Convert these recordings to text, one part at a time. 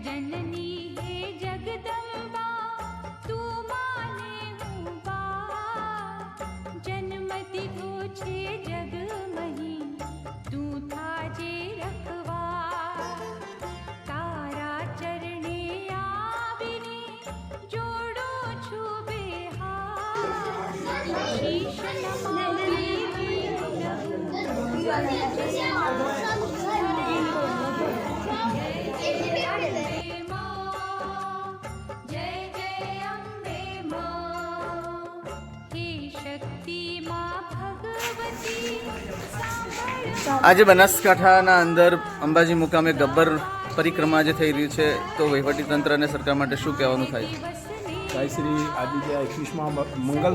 जननी हे जगदम्बा तू माने हूँ बात जन्मति हो छे जग मही तू था जे रखवा तारा चरणे आविने जोड़ो छु बेहार शीश नमामि आज बनासकांठाना अंदर अंबाजी मुकामे गब्बर परिक्रमा जे थई रही है तो वहीवटी तंत्र ने सरकार माटे शुं कहेवानुं थाय? जय श्री आज जे 21मा मंगल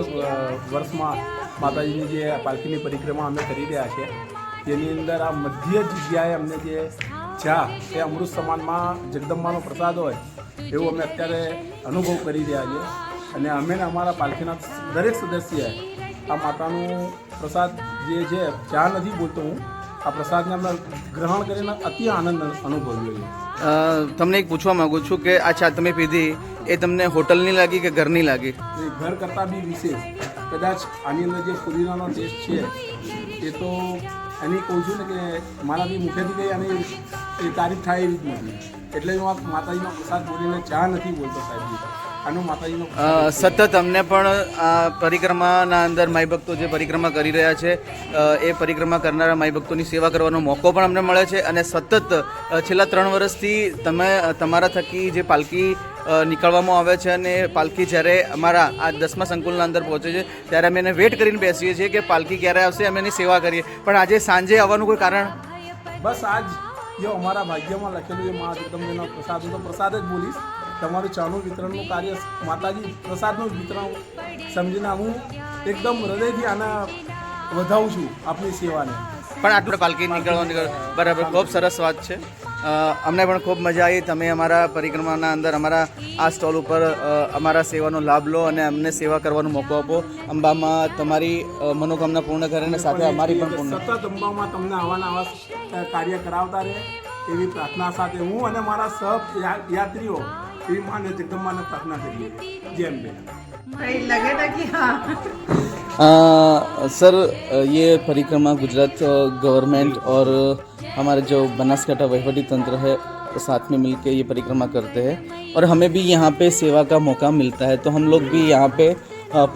वर्ष में माताजी जे पालखी परिक्रमा अमे करी रह्या छे तेनी अंदर आ मध्य जग्याए अमने जे चा ए अमृत समान में जगदम्बानो प्रसाद होय एवो अमे अत्यारे अनुभव करी रह्या छीए अने अमे ने अमारा पालखीना दरेक सदस्यए आ मातानो प्रसाद जे छे चा नथी बोलतो हूँ आ प्रसाद ने अमे ग्रहण करीने अति आनंद अनुभव्यो छे। तमने एक पूछवा मांगू छूं कि आ चा तमे पीधी ए तमने होटलनी लागी के घरनी लागी? घर करता भी विशेष कदाच आनी अंदर जे पुदीनानो टेस्ट छे ए तो एनी कहूँ छूं ने कि माराथी मुखेथी कई आनी तारीफ थाय एवी ज नथी એટલે હું આ માતાજીનો પ્રસાદ બોલીને ચા નથી બોલતો સાહેબ આનો માતાજીનો સતત અમને પણ આ પરિક્રમાના અંદર માઈ ભક્તો જે પરિક્રમા કરી રહ્યા છે એ પરિક્રમા કરનારા માઈ ભક્તોની સેવા કરવાનો મોકો પણ અમને મળે છે અને સતત છેલ્લા 3 વર્ષથી તમે તમારા થકી જે પાલકી નીકળવામાં આવે છે અને પાલકી જ્યારે અમારા આ 10મા સંકુલના અંદર પહોંચે છે ત્યારે અમે એને વેટ કરીને બેસીએ છીએ કે પાલકી ક્યારે આવશે અમે એની સેવા કરીએ પણ આજે સાંજે આવવાનું કોઈ કારણ? બસ આજ जो हमारा भाग्य में लखेलू है माँ जगदम्बा प्रसाद तो प्रसाद ज बोलीश तमारू चानु वितरण कार्य माताजी प्रसाद वितरण समझीने हूँ एकदम हृदय थी आना वधावुं छूं आपनी सेवा ने पण आटले पालकी निकळवा बराबर खूब सरस बात है। अमने पण खूब मजा आई तमे अमारा परिक्रमाना अंदर अमारा आ स्टॉल पर अमारा सेवानो लाभ लो अने अमने सेवा करवानो मोको आपो अंबामां तमारी मनोकामना पूर्ण करे ने साथे अमारी पण पूर्ण सतत अंबामां तमने आवाना आवा कार्य करावता रहे एवी प्रार्थना साथे हूँ अने मारा सब यात्रीओ एवी माने जगदम्बाने प्रार्थना करीए। जय अंबे। लगे ना कि हाँ सर ये परिक्रमा गुजरात गवर्नमेंट और हमारे जो बनासकांठा वहीवटी तंत्र है साथ में मिलकर ये परिक्रमा करते हैं और हमें भी यहाँ पे सेवा का मौका मिलता है तो हम लोग भी यहाँ पे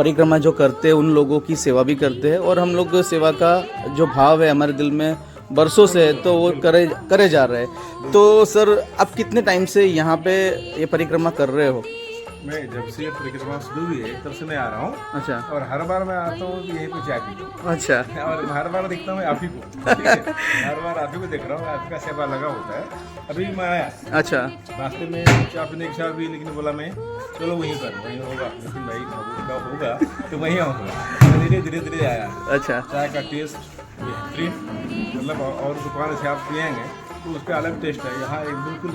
परिक्रमा जो करते हैं उन लोगों की सेवा भी करते हैं और हम लोग सेवा का जो भाव है हमारे दिल में बरसों से है तो वो करे जा रहे हैं। तो सर आप कितने टाइम से यहाँ पे ये परिक्रमा कर रहे हो? मैं जब से परिक्रमा शुरू हुई है तब से मैं आ रहा हूँ। अच्छा। और हर बार मैं आता हूँ तो यहीं पे चाय पीता हूँ। अच्छा। और हर बार देखता हूँ मैं आप ही को, ठीक है? हर बार आप ही को देख रहा हूँ, आपका सेवा लगा होता है। अभी मैं आया, अच्छा, रास्ते में चाय पीने की इच्छा हुई लेकिन बोला मैं चलो वहीं पर वहीं होगा लेकिन भाई होगा तो वहीं आऊँगा। धीरे धीरे धीरे आया। अच्छा। चाय का टेस्ट बेहतरीन, मतलब और दुकान से आप पिएंगे तो उसका अलग टेस्ट है, यहाँ एक बिल्कुल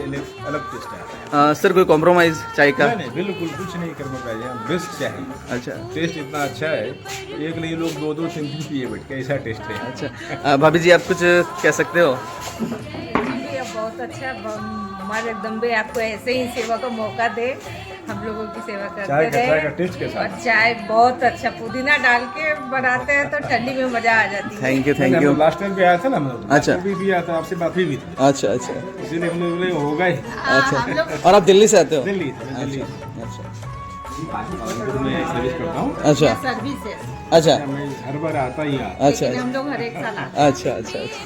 अलग टेस्ट है। सर कोई कॉम्प्रोमाइज चाय का? नहीं, बिल्कुल कुछ नहीं करना चाहिए, बेस्ट चाय है। अच्छा। टेस्ट इतना अच्छा है, एक नहीं लोग 2-2 3-3 पिए बैठ के, ऐसा टेस्ट है। अच्छा, भाभी जी आप कुछ कह सकते हो? बहुत अच्छा, हमारे जगदम्बे आपको ऐसे ही सेवा का मौका दे, हम लोगों की सेवा करते चाय रहे। का टेस्ट कैसा? और चाय बहुत अच्छा, पुदीना डाल के बनाते हैं तो ठंडी में मजा आ जाती है। Thank you. लास्ट टाइम पे आया था ना हम लोग, अच्छा। भी आया था, आपसे बात हुई भी थी, अच्छा अच्छा इसीलिए हम लोग बोले होगा ही। अच्छा। और आप दिल्ली से आते हो? दिल्ली अच्छा मैं सर्विस करता हूँ। अच्छा सर्विस है, अच्छा मैं हर बार आता ही आता। अच्छा लेकिन हम लोग हर एक साल आते अच्छा अच्छा अच्छा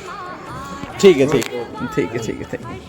ठीक है ठीक है ठीक है ठीक है थैंक यू।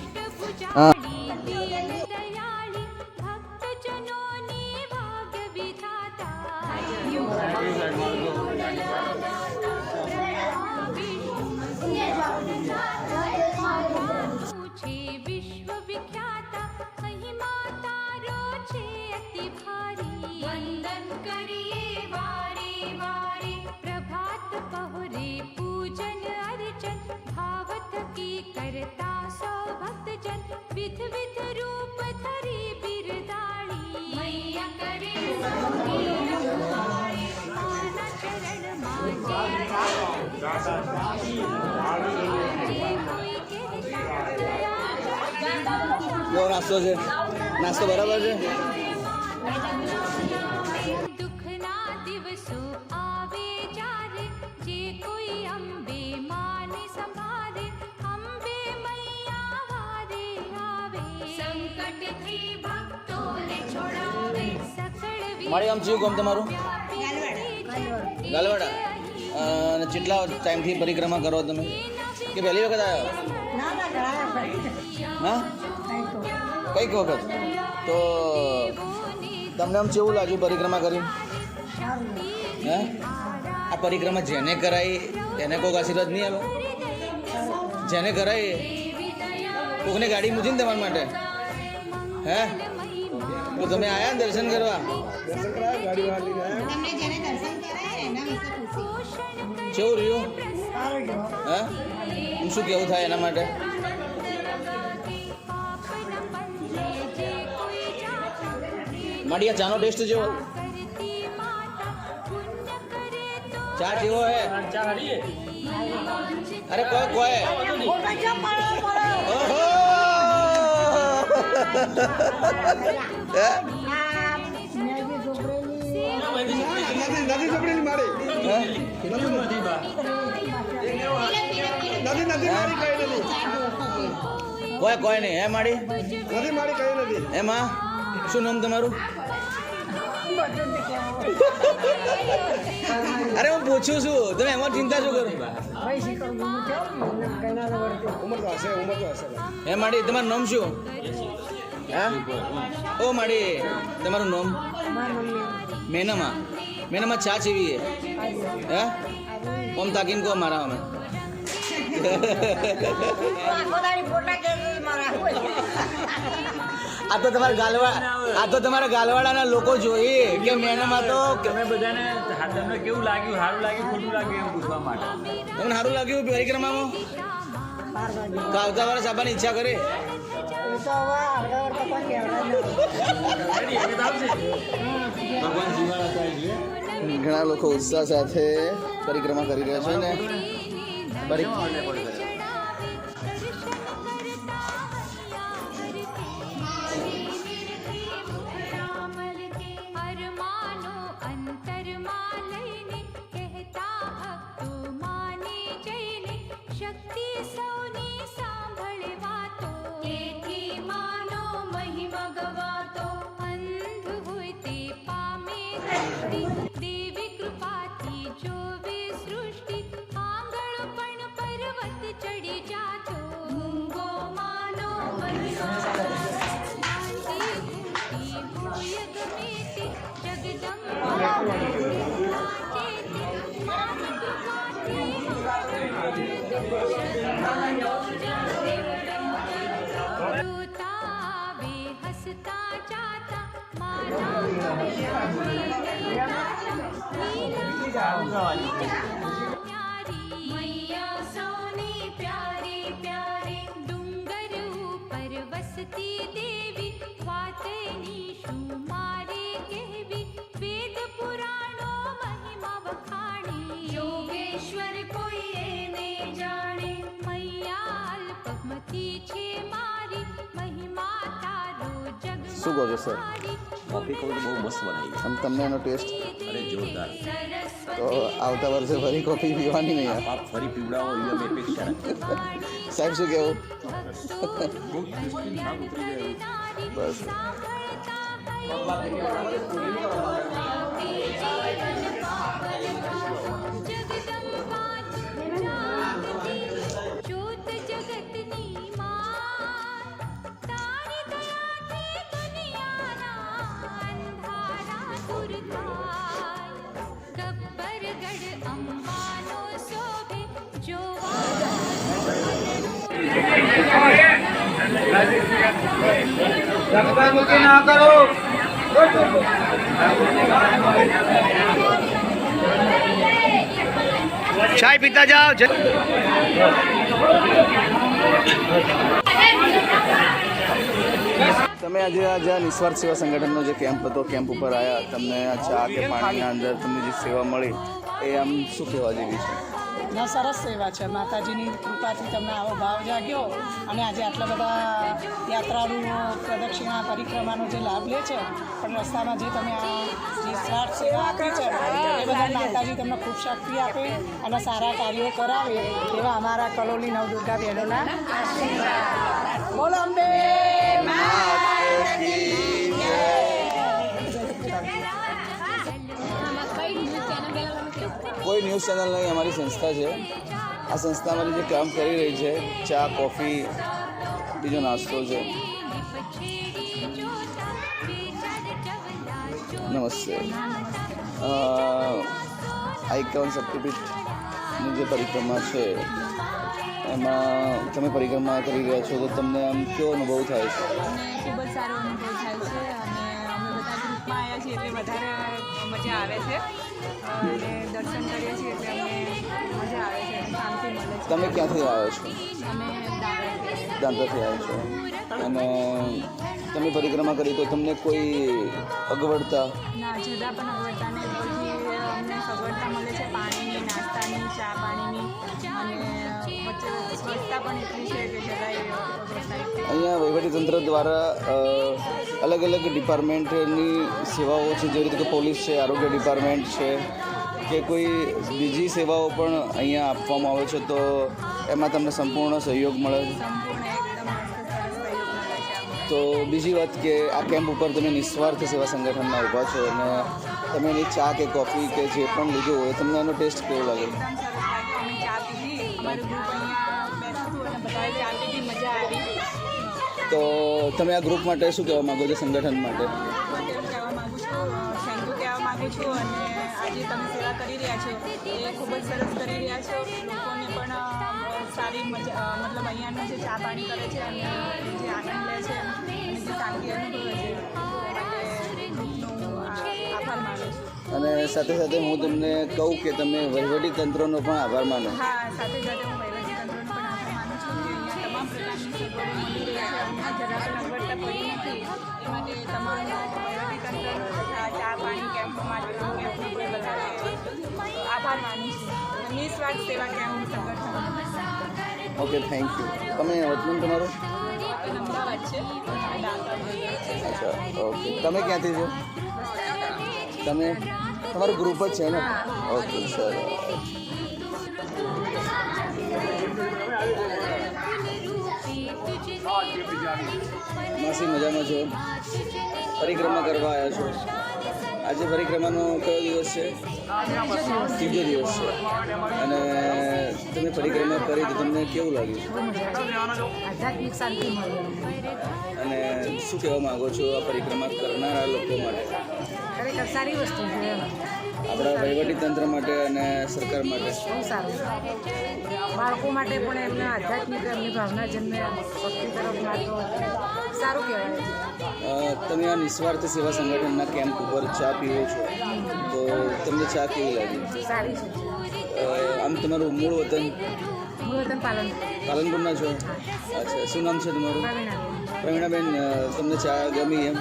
वंदन करिए वारे वारे प्रभात पहुरे पूजन अर्चन भावत की करता सो भक्त जन विध विध रूप धरी बिरदाणी मैया करे सबकी रखवाली आना चरण मांगे कोई कहता કેવો નાસ્તો છે? નાસ્તો બરાબર છે? દુઃખના દિવસો આવે જ્યારે જે કોઈ અંબે માને સંભાળે અંબે મૈયા વારે આવે સંકટથી ભક્તોને છોડાવે સકળ મારી આમ જીવ ગામ તમારું? ગાલવાડા. અને કેટલા ટાઈમથી પરિક્રમા કરો તમે કે પહેલી વખત આવ્યા? હા, કઈક વખત. તો તમને આમ કેવું લાગ્યું પરિક્રમા કરી? હે, આ પરિક્રમા જેને કરાવી એને કોઈક આશીર્વાદ નહીં આવે? જેને કરાવી કોકને ગાડી મૂકીને તમારા માટે? હે, તો તમે આયા ને દર્શન કરવા? કેવું રહ્યું? હે, શું કેવું થાય એના માટે? માડી, આ ચાનો ટેસ્ટ જેવો ચા જેવો હે? અરે કોઈ ઓહો કોઈ નહીં. હે માડી? એમાં શું નામ તમારું? અરે હું પૂછું છું, તમે એમાં ચિંતા શું કરો? હે માડી, તમારું નામ શું? હે, ઓ માડી, તમારું નામ? મેનામાં. મેનામાં ચા ચેવી હે? ઓમ તાકીને કહો મારા અમે. આ તો તમારા ગાલવાડાના લોકો જોઈએ કે મેનામાં તો તમે બધાને તમને કેવું લાગ્યું, સારું લાગ્યું, ખોટું લાગ્યું એમ પૂછવા માટે. તમને સારું લાગ્યું પરિક્રમામાં? તો આવતા વર્ષ આવવાની ઈચ્છા કરે? ઘણા લોકો ઉત્સાહ સાથે પરિક્રમા કરી રહ્યા છે ને અરમાનો અંતરમાં લઈને કહેતા ભક્તો માને જઈને શક્તિ સૌની સાંભળે વાતો તેથી માનો મહિમા ગવાતો અંધ હોય તે પામે દૃષ્ટિ દેવી કૃપાથી જોવે સૃષ્ટિ આંગળ પણ પર્વત ચડી જાતો મૂંગો માનો મહિમા હસતા જાતા મૈયા સૌની પ્યારી પ્યારી ડુંગર ઉપર વસતી દેવી વાતની શું મારે કહેવી વેદ પુરાણો મહિમા વખાણી યોગેશ્વર કોઈ એને જાણે મૈયા અલ્પમતી છે મારી મહિમા તારો જગ શું કહો છો સર? કોફી બહુ મસ્ત બનાવી. આમ તમને એનો ટેસ્ટ? અરે જોરદાર. તો આવતા વર્ષે ફરી કોફી પીવાની નહીં? આપ ફરી પીવડાવો એવી અમે અપેક્ષા રાખીએ. સાહેબ શું કેવું? બસ જ્યોત જગતની માં તારી દયાથી દુનિયાના અંધારા દૂર થાય ગબ્બરગઢ અંબાનો શોભે ચાય પીતા જાઓ. તમે આજે આ નિસ્વાર્થ સેવા સંગઠનનો જે કેમ્પ હતો, કેમ્પ ઉપર આવ્યા, તમને આ ચા કે પાણીના અંદર તમને જે સેવા મળી એ આમ શું કહેવા જેવી છે? ને સરસ સેવા છે. માતાજીની કૃપાથી તમને આવો ભાવ જાગ્યો અને આજે આટલા બધા યાત્રાળુઓ પ્રદક્ષિણા પરિક્રમાનો જે લાભ લે છે, પણ રસ્તામાં જે તમે આ નિસ્વાર્થ સેવા આપી છે એ બદલ માતાજી તમને ખૂબ શક્તિ આપે અને સારા કાર્યો કરાવે એવા અમારા કલોલી નવદુર્ગા બહેનોના આશીર્વાદ. બોલો અંબે કોઈ ન્યૂઝ ચેનલ નહીં, અમારી સંસ્થા છે. આ સંસ્થા અમારી જે કામ કરી રહી છે, ચા કોફી બીજો નાસ્તો છે. નમસ્તે. આ 51 શક્તિપીઠની જે પરિક્રમા છે એમાં તમે પરિક્રમા કરી રહ્યા છો, તો તમને આમ કેવો અનુભવ થાય છે? અમને ખૂબ જ સારો અનુભવ થાય છે અને અમે બધા ગ્રુપમાં આવ્યા છીએ એટલે વધારે મજા આવે છે અને દર્શન કરીએ છીએ એટલે અમને મજા આવે છે, શાંતિ મળે છે. તમે ક્યાંથી આવ્યો છો? અમે દાંતાથી આવ્યો છો. અને તમે પરિક્રમા કરી તો તમને કોઈ અગવડતા? ના, જરા પણ અગવડતા નહીં. ઉપરથી અમને સગવડતા મળે છે પાણીની, નાસ્તાની, ચા પાણીની અને વચ્ચે સ્વચ્છતા પણ એટલી છે કે જરાય અગવડતા. અહીંયા વહીવટીતંત્ર દ્વારા અલગ અલગ ડિપાર્ટમેન્ટની સેવાઓ છે, જેવી રીતે કે પોલીસ છે, આરોગ્ય ડિપાર્ટમેન્ટ છે, કે કોઈ બીજી સેવાઓ પણ અહીંયા આપવામાં આવે છે, તો એમાં તમને સંપૂર્ણ સહયોગ મળે છે. સંપૂર્ણ એકદમ મસ્ત સરસ સહયોગ મળે છે અમને. તો બીજી વાત કે આ કેમ્પ ઉપર તમે નિસ્વાર્થ સેવા સંગઠનના ઊભા છો અને તમે એની ચા કે કોફી કે જે પણ લીધું હોય તમને એનો ટેસ્ટ કેવો લાગે? એકદમ સરસ લાગ્યો. અમે ચા પીધી, અમારું ગ્રુપ અહીંયા બેઠું હતું અને બધાએ ચા પીધી, મજા આવી. તો તમે આ ગ્રુપ માટે શું કહેવા માગો છો, સંગઠન માટે? હું તેવું કહેવા માગું છું, થેન્ક યુ કહેવા માગું છું. અને આજે તમે સેવા કરી રહ્યા છો એ ખૂબ જ સરસ કરી રહ્યા છો. લોકોને પણ સારી મજા, મતલબ અહીંયાનું જે ચા પાણી કરે છે અને જે આનંદ લે છે અને જે શાંતિ અનુભવે છે એ માટે ગ્રુપનો હું આભાર માનું છું. અને સાથે સાથે હું તમને કહું કે તમે વહીવટીતંત્રનો પણ આભાર માનો. હા, સાથે સાથે હું વહીવટીતંત્રનો પણ આભાર માનું છું કે અહીંયા તમામ પ્રકારની સગવડો મળી રહી છે. અમને જરા પણ અગવડતા પડી નથી. એ માટે તમામ વહીવટીતંત્ર તથા ચા પાણી કેમ્પ માટે કેમ્પનો પણ વધારે આભાર માનું છું. નિસ્વાર્થ સેવા કેમ્પ સંગઠન ઓકે, થેન્ક યુ. તમે વતન તમારું? અમદાવાદ છે. અચ્છા, ઓકે. તમે ક્યાંથી છો? તમે તમારું ગ્રુપ જ છે ને? Okay, sir. માસી મજામાં છો? પરિક્રમા કરવા આવ્યા છો? આજે પરિક્રમાનો કયો દિવસ છે? ત્રીજો દિવસ છે. અને તમે પરિક્રમા કરી તો તમને કેવું લાગ્યું? આધ્યાત્મિક શાંતિ મળી. અને શું કહેવા માગો છો આ પરિક્રમા કરનારા લોકો માટે? ખરેખર સારી વસ્તુ છે એમ. આપણા વહીવટીતંત્ર માટે અને સરકાર માટે બહુ સારું. બાળકો માટે પણ એમને આધ્યાત્મિક એમની ભાવના જન્મે ભક્તિ તરફ મારતો સારું કહેવાય. તમે આ નિસ્વાર્થ સેવા સંગઠનના કેમ્પ ઉપર ચા પીવો છો, તો તમને ચા કેવી લાગી? સારી છે. આમ તમારું મૂળ વતન હું વતન પાલનપુરના છો? અચ્છા, શું નામ છે તમારું? પ્રવીણાબેન. પ્રવીણાબેન, તમને ચા ગમી એમ?